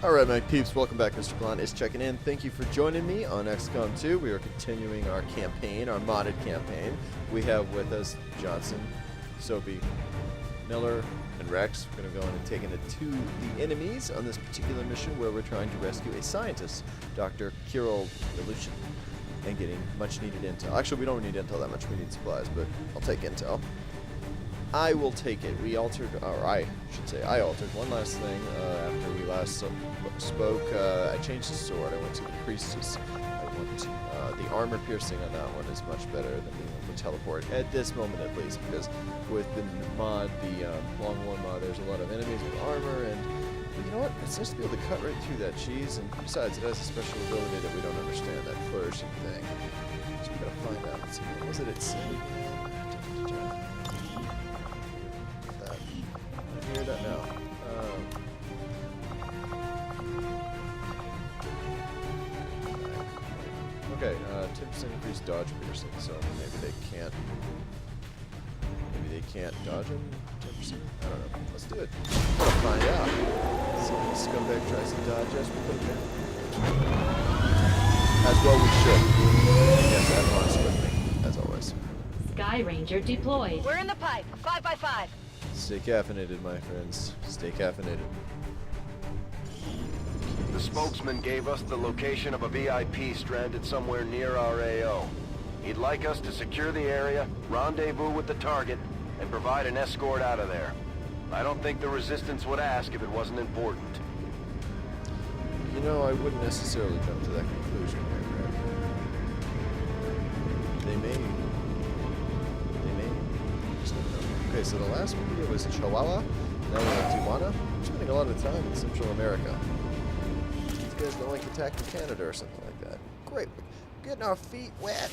Alright, my peeps, welcome back. Mr. Blonde is checking in. Thank you for joining me on XCOM 2. We are continuing our campaign, our modded campaign. We have with us Johnson, Soapy, Miller, and Rex. We're going to go in and take it to the enemies on this particular mission where we're trying to rescue a scientist, Dr. Kirill Ilyushin, and getting much needed intel. Actually, we don't need intel that much. We need supplies, but I'll take intel. I will take it. We altered, or I should say, I altered one last thing after we last spoke. I changed the sword. I went to the priestess. The armor piercing on that one is much better than being able to teleport at this moment, at least, because with the mod, the long war mod, there's a lot of enemies with armor, and you know what? It's nice to be able to cut right through that cheese. And besides, it has a special ability that we don't understand, that flourishing thing. So we gotta find out. Let's see, what was it it said? Hear that now. Okay, 10% increased dodge piercing, so maybe they can't dodge him 10%? I don't know. Let's do it. We'll find out. Some scumbag tries to dodge us, we put him in. As well we should. Yes, I have lost with me, as always. Sky Ranger deployed. We're in the pipe. 5x5. Stay caffeinated, my friends. Stay caffeinated. The spokesman gave us the location of a VIP stranded somewhere near our AO. He'd like us to secure the area, rendezvous with the target, and provide an escort out of there. I don't think the Resistance would ask if it wasn't important. You know, I wouldn't necessarily jump to that conclusion here, Greg. They may. Okay, so the last video was Chihuahua, now we're in Tijuana. We're spending a lot of time in Central America. These guys don't like attacking Canada or something like that. Great, we're getting our feet wet.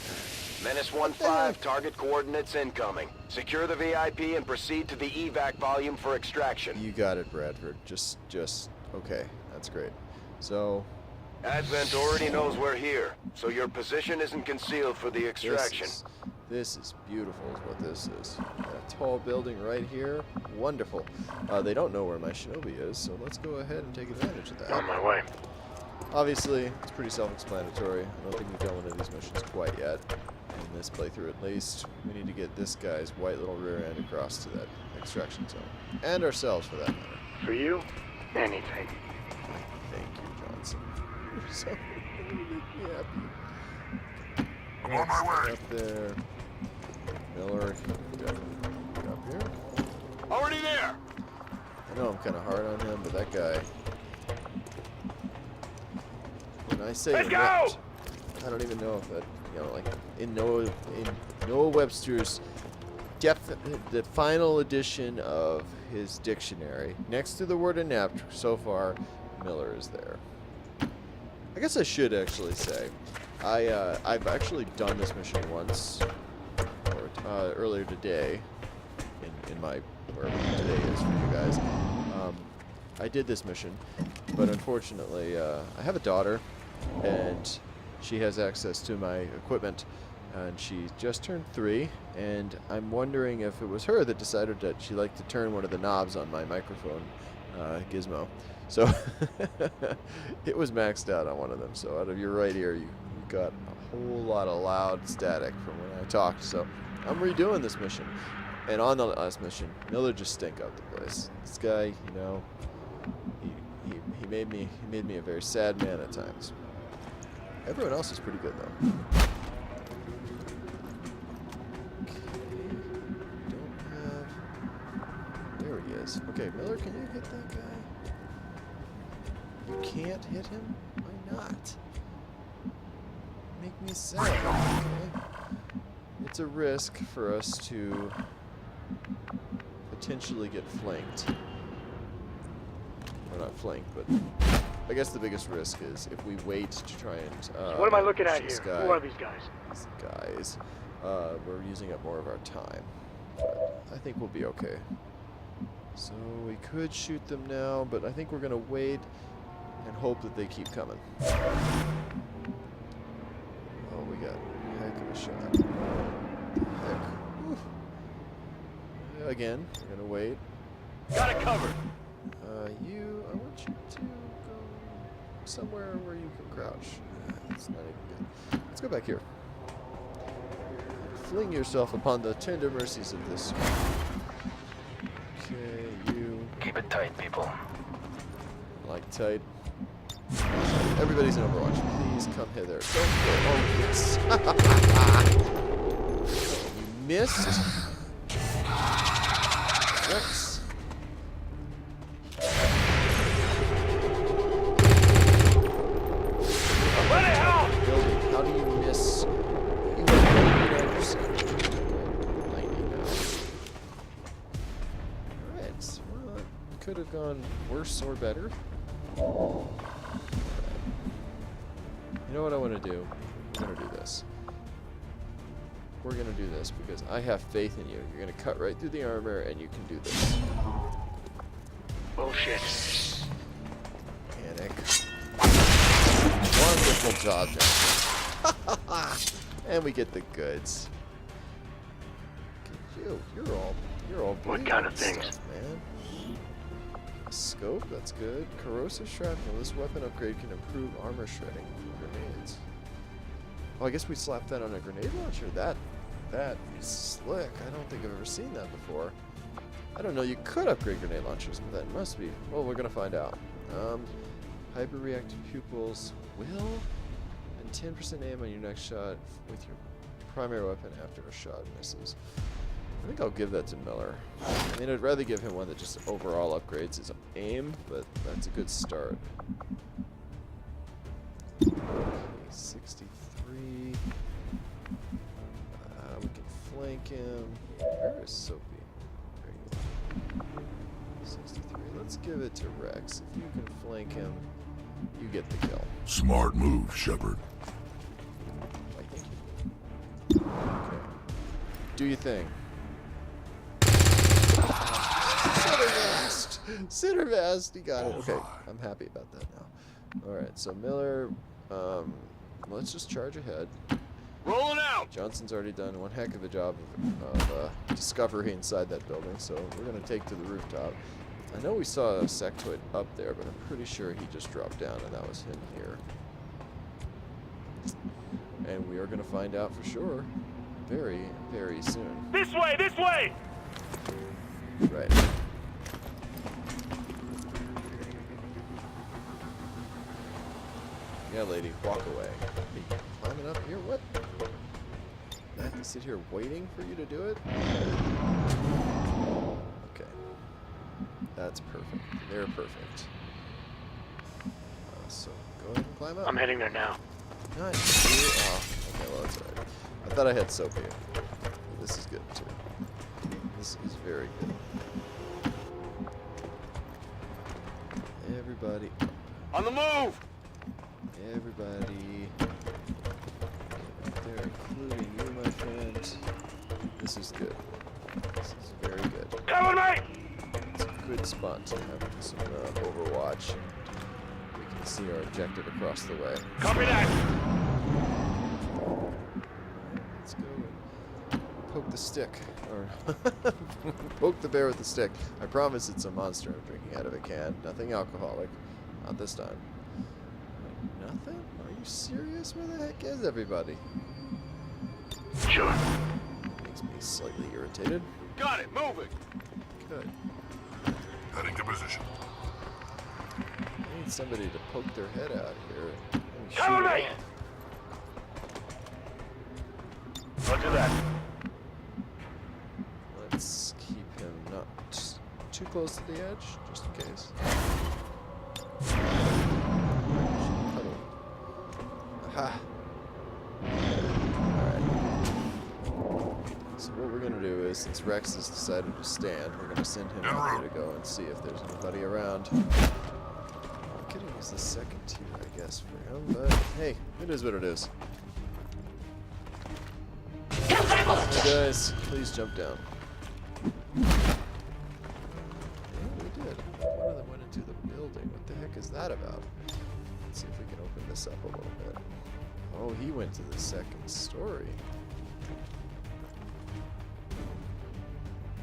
Menace 1-5, target coordinates incoming. Secure the VIP and proceed to the evac volume for extraction. You got it, Bradford. Just, okay, that's great. So... Advent already knows we're here, so your position isn't concealed for the extraction. This is beautiful is what this is. A tall building right here. Wonderful. They don't know where my shinobi is, so let's go ahead and take advantage of that. On my way. Obviously, it's pretty self-explanatory. I don't think we've done one of these missions quite yet. In this playthrough, at least. We need to get this guy's white little rear end across to that extraction zone. And ourselves, for that matter. For you, anything. Thank you, Johnson. You're so you make me happy. I'm on my way. Up there. Miller, definitely get up here. Already there. I know I'm kind of hard on him, but that guy. When I say Let's go! I don't even know if that, you know, like in Noah Webster's the final edition of his dictionary, next to the word inept, so far, Miller is there. I guess I should actually say, I've actually done this mission once, or earlier today, in my, wherever today is for you guys. I did this mission, but unfortunately, I have a daughter, and she has access to my equipment, and she just turned 3, and I'm wondering if it was her that decided that she liked to turn one of the knobs on my microphone gizmo. So it was maxed out on one of them. So out of your right ear, you got a whole lot of loud static from when I talked. So I'm redoing this mission. And on the last mission, Miller just stank out the place. This guy, you know, he made me a very sad man at times. Everyone else is pretty good though. There he is. Okay, Miller, can you hit that guy? You can't hit him? Why not? Make me sad. Okay? It's a risk for us to potentially get flanked. Well, not flanked, but I guess the biggest risk is if we wait to try and... What am I looking at here? Guy, Who are these guys? These guys. We're using up more of our time. But I think we'll be okay. So we could shoot them now, but I think we're going to wait and hope that they keep coming. Oh, we got a heck of a shot. Heck. Whew. Again, we're going to wait. Got it covered. I want you to go somewhere where you can crouch? It's not even good. Let's go back here. Fling yourself upon the tender mercies of this. Okay, you. Keep it tight, people. Like tight. Everybody's in Overwatch. Please come hither. Don't go. Oh, yes. You missed. Rex. Building. How do you miss? You were 90 now. Alright. Well, it could have gone worse or better. You know what I want to do? I'm going to do this. We're going to do this because I have faith in you. You're going to cut right through the armor and you can do this. Bullshit. Panic. Wonderful job, John. And we get the goods. You're all What kind of bleeding things? stuff, man. Scope, that's good. Corrosive shrapnel. This weapon upgrade can improve armor shredding from grenades. Oh, I guess we slapped that on a grenade launcher. That is slick. I don't think I've ever seen that before. I don't know. You could upgrade grenade launchers, but that must be. Well, we're gonna find out. Hyper-reactive pupils will, and 10% aim on your next shot with your primary weapon after a shot misses. I think I'll give that to Miller. I mean, I'd rather give him one that just overall upgrades his aim, but that's a good start. Okay, 63. We can flank him. Where is Soapy? There you go. 63. Let's give it to Rex. If you can flank him, you get the kill. Smart move, Shepard. Why, thank you. Okay. Do your thing. Center vest. He got it. Okay, I'm happy about that now. All right, so Miller. Let's just charge ahead. Rolling out! Johnson's already done one heck of a job of discovery inside that building, so we're gonna take to the rooftop. I know we saw a sectoid up there, but I'm pretty sure he just dropped down, and that was him here. And we are gonna find out for sure very, very soon. This way! This way! Right. Yeah, lady, walk away. Hey, climbing up here? What? I have to sit here waiting for you to do it? Okay. That's perfect. They're perfect. So, go ahead and climb up. I'm heading there now. Not you. Oh, okay, well, that's alright. I thought I had soap here. This is good, too. This is very good. Everybody up. On the move! Everybody. Right there, including you, my friend. This is good. This is very good. Come with me! It's a good spot to have some Overwatch. We can see our objective across the way. Copy that! Let's go and poke the stick. Or poke the bear with the stick. I promise it's a monster I'm drinking out of a can. Nothing alcoholic. Not this time. Nothing? Are you serious? Where the heck is everybody? Sure. Makes me slightly irritated. Got it, moving! Good. Heading to position. I need somebody to poke their head out here and shoot Cover it me! off. I'll do that. Let's keep him not too close to the edge, just in case. Aha! Alright. So what we're gonna do is, since Rex has decided to stand, we're gonna send him out here to go and see if there's anybody around. I could use the second tier, I guess, for him, but hey, it is what it is. Hey guys, please jump down. Yeah, we did. One of them went into the building. What the heck is that about? Let's see if we can open this up a little bit. Oh, he went to the second story.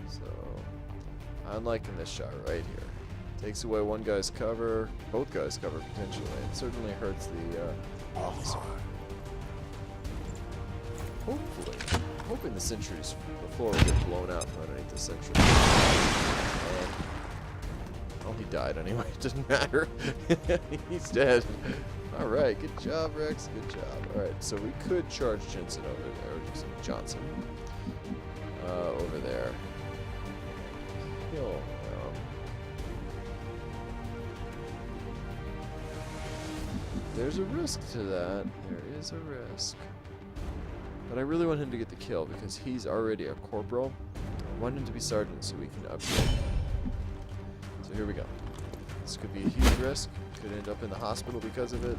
So, I'm liking this shot right here. Takes away one guy's cover, both guys' cover potentially. It certainly hurts the officer. Hopefully, I'm hoping the sentries, the floor will get blown out from underneath the sentry. Oh, he died anyway. It doesn't matter. He's dead. All right, good job, Rex. Good job. All right, so we could charge Jensen over there, or Johnson over there. Kill. There's a risk to that. There is a risk. But I really want him to get the kill because he's already a corporal. I want him to be sergeant so we can upgrade. So here we go. This could be a huge risk. Could end up in the hospital because of it.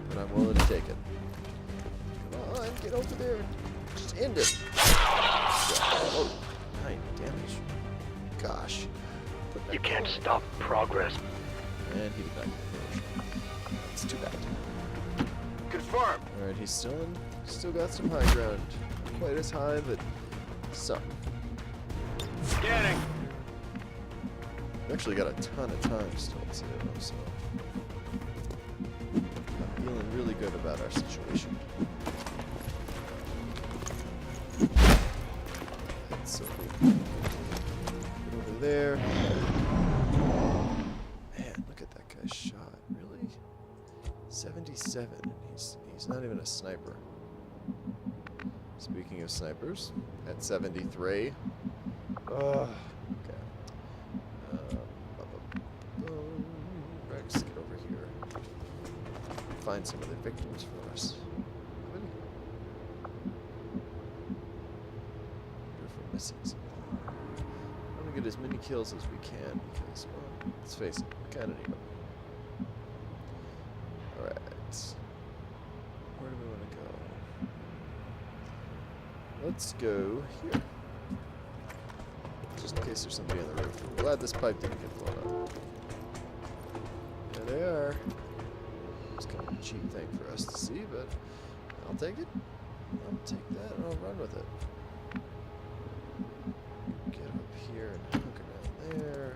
But I'm willing to take it. Come on, get over there. Just end it. Oh, 9 damage. Gosh. You can't stop progress. And he did not get the It's too bad. Confirmed. Alright, he's still got some high ground. Not quite as high, but some. Scanning. We've actually got a ton of time still too, so I'm feeling really good about our situation. So get over there. Man, look at that guy's shot. Really? 77, and he's not even a sniper. Speaking of snipers, at 73. Okay. Rex, get over here. Find some of the victims for us. Wonder if we're missing some. I want to get as many kills as we can because, well, let's face it, we kind of need them. Alright. Where do we want to go? Let's go here. Just in case there's somebody on the roof. I'm glad this pipe didn't get blown up. There they are. It's kind of a cheap thing for us to see, but I'll take it. I'll take that and I'll run with it. Get up here and hook around there.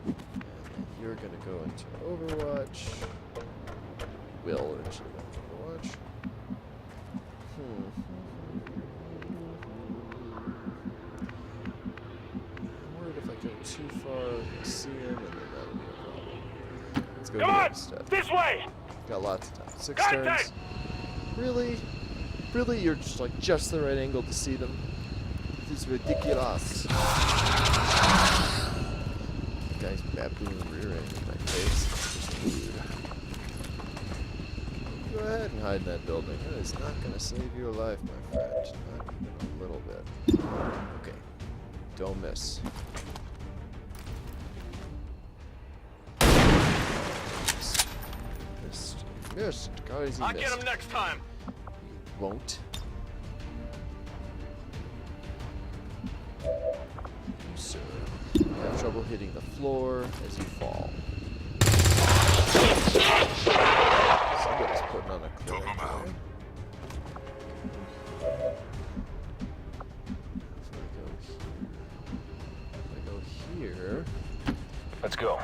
And then you're going to go into Overwatch. Will eventually go into Overwatch. I'm worried if I go too far, see him, and then that'll be a problem. Let's go Come here on! instead. This way! Got lots of time. 6 Contact! turns. Really? Really? You're just like just the right angle to see them? This is ridiculous. Guy's baboon rear end in my face. Just weird. Go ahead and hide in that building. It is not going to save your life, my friend. Not even a little bit. Okay. Don't miss. Missed. Guys, he I'll missed. get him next time. Won't. You, sir, have trouble hitting the floor as you fall. Somebody's putting on a clinic. Took 'em out. there. If I go here, Let's go.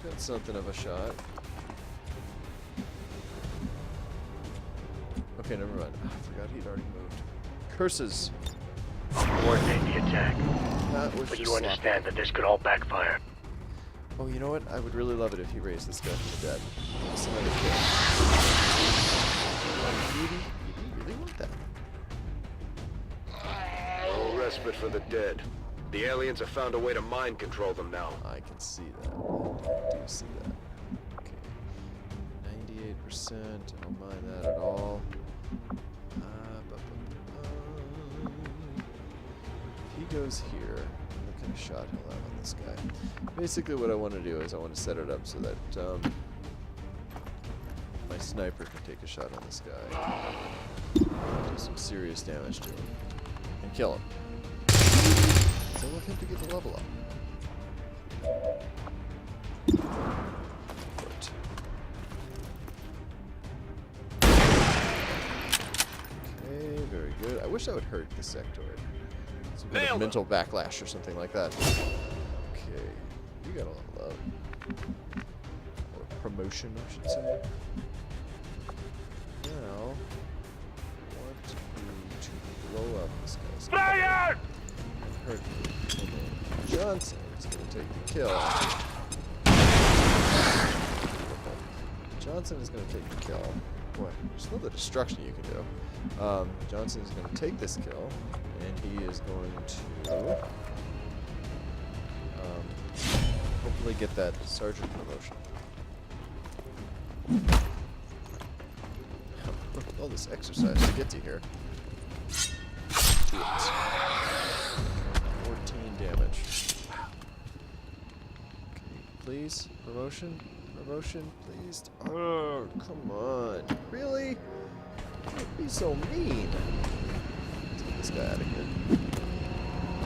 got something of a shot. Okay, never mind. I forgot he'd already moved. Curses. I'll coordinate the attack. That was But just you sloppy. understand that this could all backfire. Oh, you know what? I would really love it if he raised this guy from the dead. Just another kill. You really want that? No respite for the dead. The aliens have found a way to mind control them now. I can see that. I do see that. Okay. 98%. I don't mind that at all. If he goes here, what kind of shot he'll have on this guy? Basically what I want to do is I want to set it up so that my sniper can take a shot on this guy. Do some serious damage to him. And kill him. So I want him to get the level up. Good. Okay, very good. I wish I would hurt the sectoid. Some kind of Nailed him. mental backlash or something like that. Okay, you got a lot of love. promotion, I should say. Now, I want you to blow up this guy's. Fire! Hurt Johnson is going to take the kill. Johnson is going to take the kill. Boy, there's a little destruction you can do. Johnson is going to take this kill, and he is going to hopefully get that sergeant promotion. All this exercise to get to here. Do it. 14 damage. Okay, please, promotion. Promotion, please. Oh, come on. Really? Don't be so mean. Let's get this guy out of here.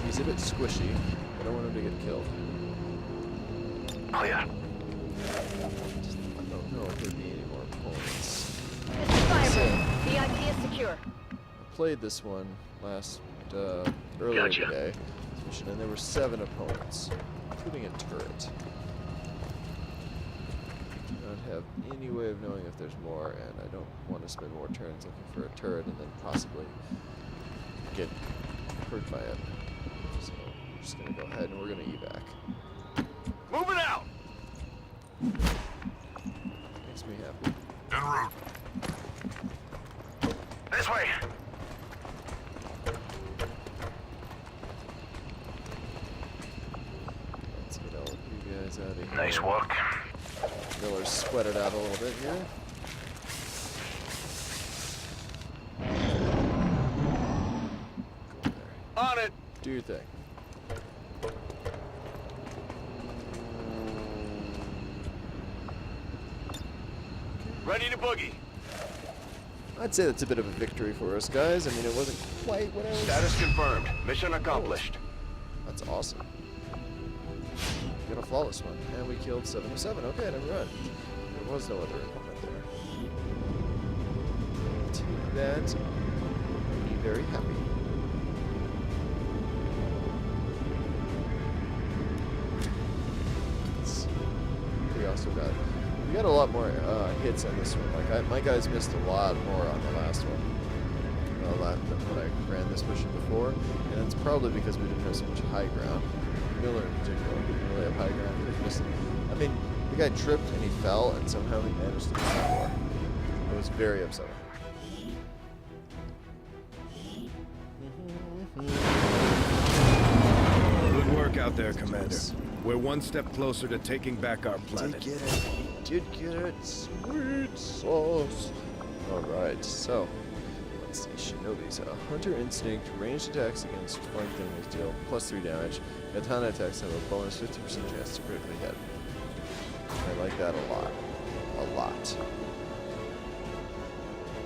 He's a bit squishy. I don't want him to get killed. Clear. I don't know if there'd be any more opponents. This is fire room. VIP is secure. I played this one earlier Gotcha. today, and there were 7 opponents, including a turret. I don't have any way of knowing if there's more, and I don't want to spend more turns looking for a turret and then possibly get hurt by it. So we're just gonna go ahead and we're gonna evac. Moving out! Makes me happy. En route. This way! Let's get all of you guys out of here. Nice work. Miller's sweated out a little bit here. Go there. On it! Do your thing. Ready to boogie. I'd say that's a bit of a victory for us, guys. I mean, it wasn't quite what I was... Status confirmed. Mission accomplished. That's awesome. We got a flawless one. And we killed 7 of 7. Okay, never mind. There was no other opponent there. Take that. Be very happy. Let's see. We also got... We got a lot more hits on this one. Like, my guys missed a lot more on the last one. When I ran this mission before, and it's probably because we didn't have so much high ground. Miller in particular didn't really have high ground. He missed, I mean, the guy tripped and he fell, and somehow he managed to miss more. It was very upsetting. Good work out there, Commander. We're one step closer to taking back our planet. Did get it. Did get it. Sweet sauce. All right, so let's see. Shinobi's Hunter Instinct, ranged attacks against flank enemies deal +3 damage. Katana attacks have a bonus 50% chance to critically hit. I like that a lot. A lot.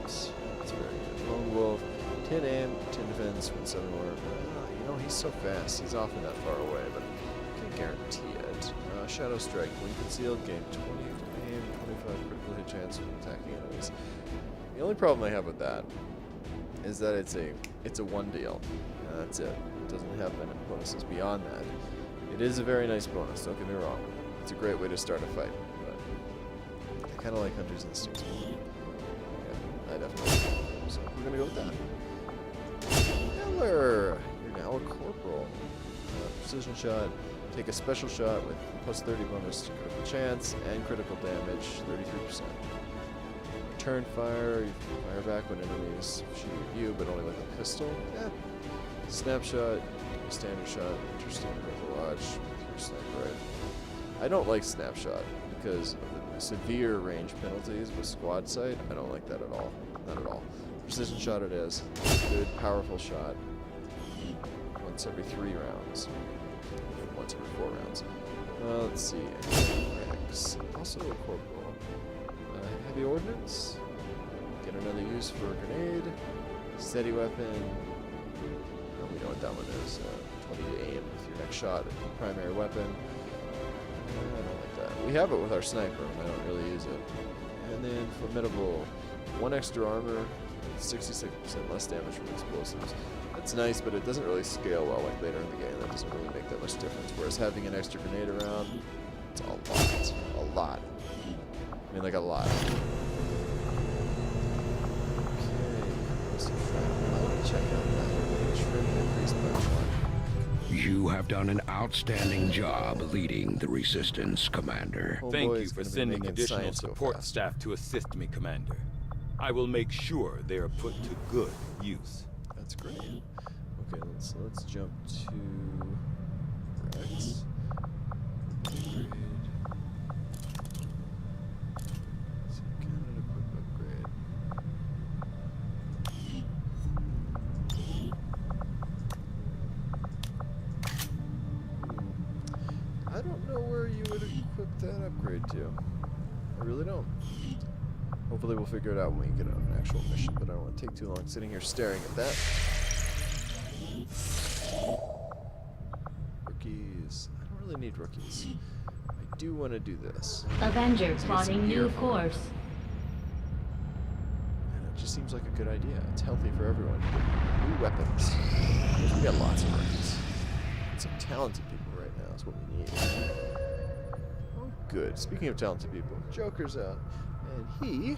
That's very good. Lone Wolf, 10 aim, 10 defense, 7 more. You know, he's so fast. He's often that far away, but I can't guarantee it. Shadow Strike, when concealed, gain 20 aim, 25 critical hit chance when attacking enemies. The only problem I have with that is that it's a one deal. That's it. It doesn't have any bonuses beyond that. It is a very nice bonus, don't get me wrong. It's a great way to start a fight, but I kind of like Hunter's Instincts more. Yeah, I definitely do. So we're going to go with that. Miller! You're now a corporal. Precision shot. Take a special shot with +30 bonus to critical chance and critical damage, 33%. Return fire, you fire back when enemies shoot at you, but only with a pistol. Yeah. Snapshot, standard shot, interesting Overwatch with your sniper rifle. I don't like snapshot because of the severe range penalties with squad sight. I don't like that at all. Not at all. Precision shot it is. Good, powerful shot. Once every 3 rounds. Once every 4 rounds. Let's see. Rex. Also a corporal. Heavy ordnance. Get another use for a grenade. Steady weapon. We know what that one is. 20 aim with your next shot. Primary weapon. I don't like that. We have it with our sniper, and I don't really use it. And then formidable. 1 extra armor. 66% less damage from explosives. That's nice, but it doesn't really scale well like later in the game. That doesn't really make that much difference. Whereas having an extra grenade around, it's a lot. A lot. I mean, like a lot. Okay. Let me check out that. Trim increased by 1. You have done an outstanding job leading the Resistance, Commander. Oh Thank boy, you he's for gonna be sending making additional science go support fast. staff to assist me, Commander. I will make sure they are put to good use. That's great. Okay, let's jump to Rex. Upgrade. So Canada quick upgrade. I don't know where you would equip that upgrade to. I really don't. Hopefully we'll figure it out when we get on an actual mission, but I don't want to take too long sitting here staring at that. Rookies. I don't really need rookies. I do want to do this. Avenger Let's get plotting some new gear. course. And it just seems like a good idea. It's healthy for everyone. New weapons. We got lots of rookies. Some talented people right now is what we need. Oh, good. Speaking of talented people, Joker's out. And he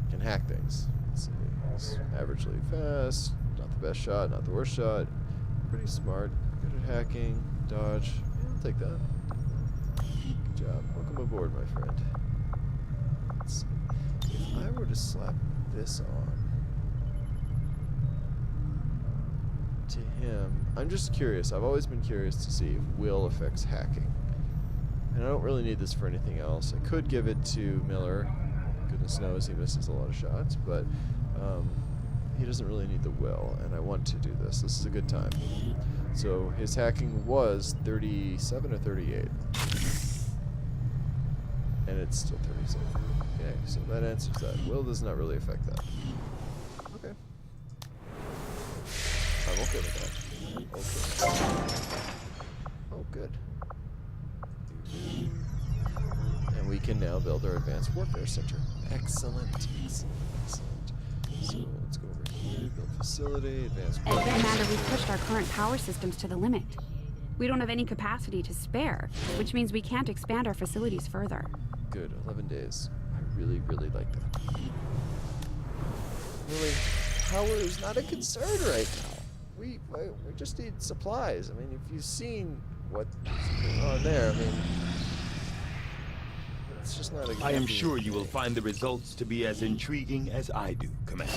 can hack things. Let's see. He's averagely fast, not the best shot, not the worst shot. Pretty smart, good at hacking, dodge. Yeah, I'll take that. Good job. Welcome aboard, my friend. Let's see. If I were to slap this on to him, I'm just curious. I've always been curious to see if will affects hacking. And I don't really need this for anything else. I could give it to Miller. Goodness knows he misses a lot of shots, but he doesn't really need the will, and I want to do this. This is a good time. So his hacking was 37 or 38. And it's still 37. Okay, so that answers that. Will does not really affect that. Okay. I'm okay with that. Okay. Oh, good. And we can now build our Advanced Warfare Center. Excellent, excellent, excellent. So let's go over here, build facility, Advanced Warfare Commander, Center. we've pushed our current power systems to the limit. We don't have any capacity to spare, which means we can't expand our facilities further. Good, 11 days. I really, really like that. Really, power is not a concern right now. We just need supplies. I mean, if you've seen what's going on there, I mean, it's just not exactly... I am sure you will find the results to be as intriguing as I do, Commander.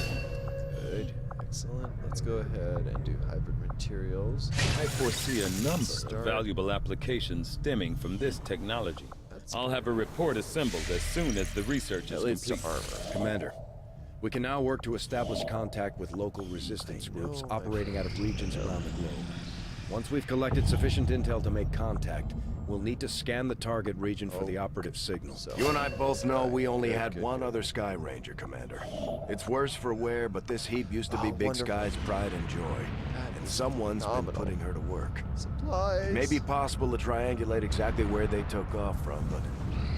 Good, excellent. Let's go ahead and do hybrid materials. I foresee a number Start. of valuable applications stemming from this technology. That's I'll have a report assembled as soon as the research That is leads to complete. armor. Commander, we can now work to establish contact with local resistance groups know, operating out of regions around the globe. Once we've collected sufficient intel to make contact, we'll need to scan the target region for the operative signal. So, You and I both know we only Good, had good, one good. other Sky Ranger, Commander. It's worse for wear, but this heap used to be Oh, Big wonderful. Sky's pride and joy. That And is someone's been phenomenal. putting her to work. supplies. It may be possible to triangulate exactly where they took off from, but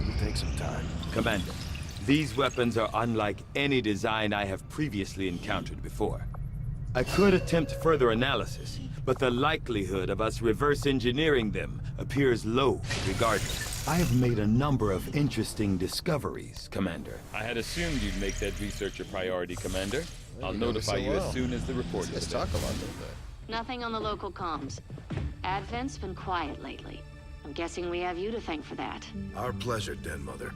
it'll take some time. Commander, these weapons are unlike any design I have previously encountered before. I could attempt further analysis, but the likelihood of us reverse engineering them appears low regardless. I have made a number of interesting discoveries, Commander. I had assumed you'd make that research a priority, Commander. Well, I'll you know me notify so you well. as soon as the report These is guys talk available. a lot, don't they? Nothing on the local comms. Advent's been quiet lately. I'm guessing we have you to thank for that. Our pleasure, Den Mother.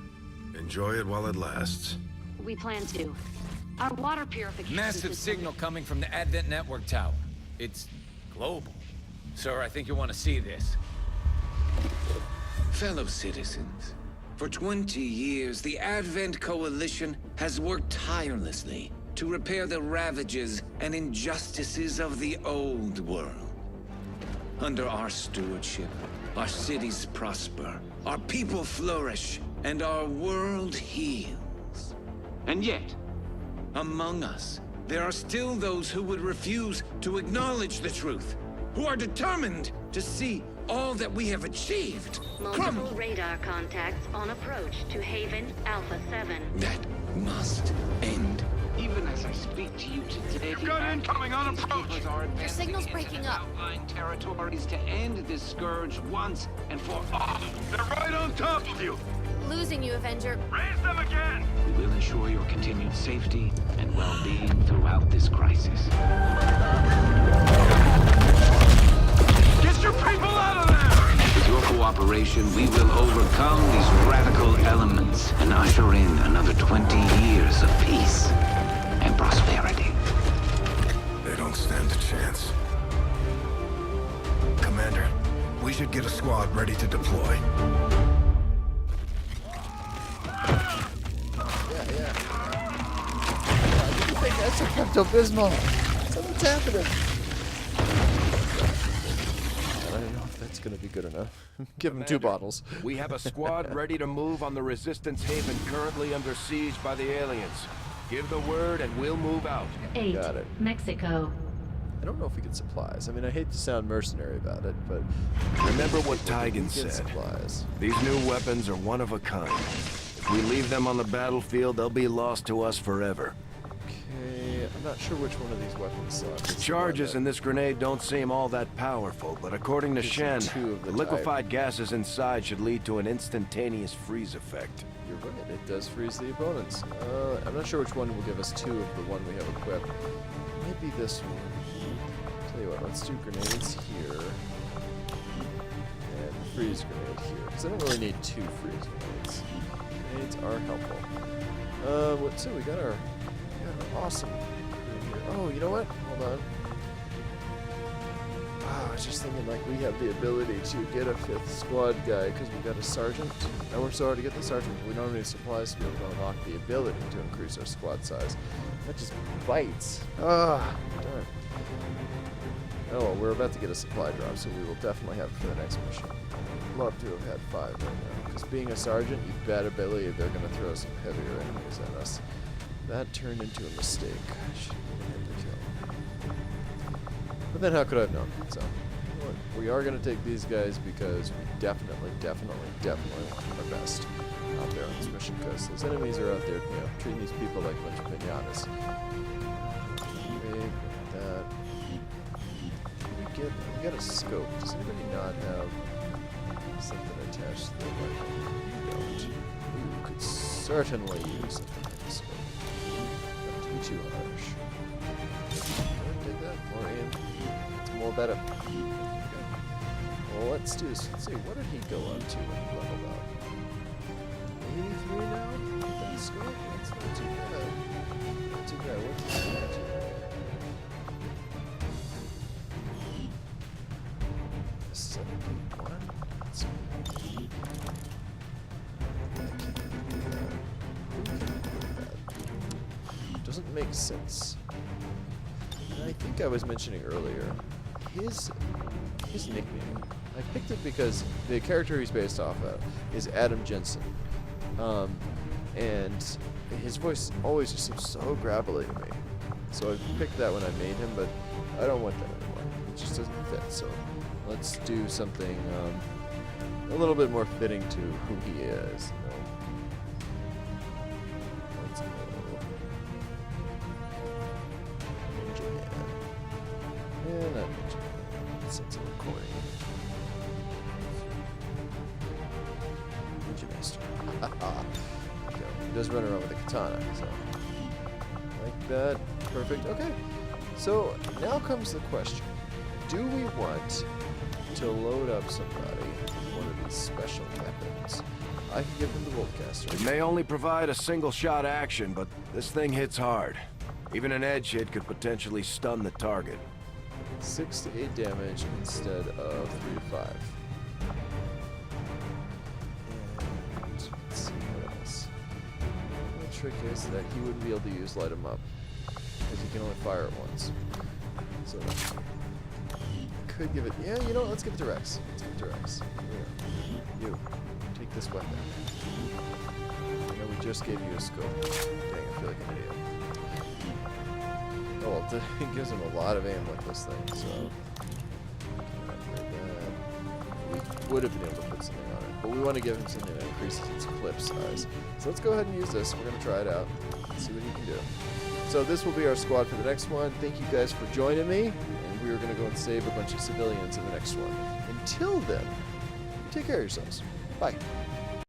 Enjoy it while it lasts. We plan to. Our water purification Massive system- signal coming from the Advent Network Tower. It's global. Sir, I think you'll want to see this. Fellow citizens, for 20 years, the Advent Coalition has worked tirelessly to repair the ravages and injustices of the old world. Under our stewardship, our cities prosper, our people flourish, and our world heals. And yet, among us, there are still those who would refuse to acknowledge the truth, who are determined to see all that we have achieved Multiple crumble. radar contacts on approach to Haven Alpha 7. That must end. Even as I speak to you today, You've got incoming on approach. Your signal's breaking up. Outlying territories to end this scourge once and for all. They're right on top of you. Losing you, Avenger. Raise them again. We will ensure your continued safety and well-being throughout this crisis. Get your people out of there. With your cooperation, we will overcome these radical elements and usher in another 20 years of peace and prosperity. They don't stand a chance. Commander, we should get a squad ready to deploy. I think that's a Pepto-Bismol. Something's happening. I don't know if that's gonna be good enough. Give him 2 bottles. We have a squad ready to move on the Resistance haven currently under siege by the aliens. Give the word and we'll move out. 8. Got it. Mexico. I don't know if we get supplies. I mean, I hate to sound mercenary about it, but Remember what we Tygan get said. supplies. These new weapons are one of a kind. If we leave them on the battlefield, they'll be lost to us forever. Okay, I'm not sure which one of these weapons suck. The charges in this grenade don't seem all that powerful, but according to Gives you Shen, 2 of the the liquefied gases inside should lead to an instantaneous freeze effect. You're right, it does freeze the opponents. I'm not sure which one will give us 2 of the one we have equipped. Maybe this one. Tell you what, let's do grenades here. And freeze grenade here. Because I don't really need 2 freeze grenades. Grenades are helpful. So we got our awesome crew here. Oh, you know what? Hold on. I was just thinking, like, we have the ability to get a 5th squad guy because we got a sergeant. I worked so hard to get the sergeant, but we don't have any supplies to be able to unlock the ability to increase our squad size. That just bites. Ah, darn. Oh, well, we're about to get a supply drop, so we will definitely have it for the next mission. I'd love to have had 5 right now, because being a sergeant, you better believe they're going to throw some heavier enemies at us. That turned into a mistake. I should have been able to kill. But then how could I have known? So, you know what? We are going to take these guys because we definitely want our best out there on this mission, because those enemies are out there, you know, treating these people like a bunch of pinatas. Big, that. We got a scope. Does anybody not have something attached to the rifle? You don't. You could certainly use something like a scope. Not to be too harsh. Go and take that. More aim. It's more better. Okay. Well, let's do this. Let's see. What did he go up to when he leveled up? 83 now? With that scope? That's not too bad. Not too bad. What's his attitude? 71? Let's see. Doesn't make sense. And I think I was mentioning earlier, his nickname, I picked it because the character he's based off of is Adam Jensen. And his voice always just seems so gravelly to me. So I picked that when I made him, but I don't want that anymore. It just doesn't fit, so let's do something a little bit more fitting to who he is. You know? Let's go. Ninja Man. Yeah, not Ninja Man. Let's set some recording. Ninja Master. There we go. He does run around with a katana, so like that. Perfect. Okay. So now comes the question. Do we want to load up somebody with one of these special weapons? I can give them the Voltcaster. It may only provide a single-shot action, but this thing hits hard. Even an edge hit could potentially stun the target. 6 to 8 damage instead of 3 to 5. And let's see what else. The trick is that he wouldn't be able to use light him up because he can only fire it once. So could give it. Yeah, you know what? Let's give it to Rex. Let's give it to Rex. Here. You. Take this weapon. I know we just gave you a scope. Dang, I feel like an idiot. Oh, well, it gives him a lot of aim with this thing, so. We would have been able to put something on it, but we want to give him something that increases its clip size. So let's go ahead and use this. We're going to try it out. See what he can do. So this will be our squad for the next one. Thank you guys for joining me, and we are going to go and save a bunch of civilians in the next one. Until then, take care of yourselves. Bye.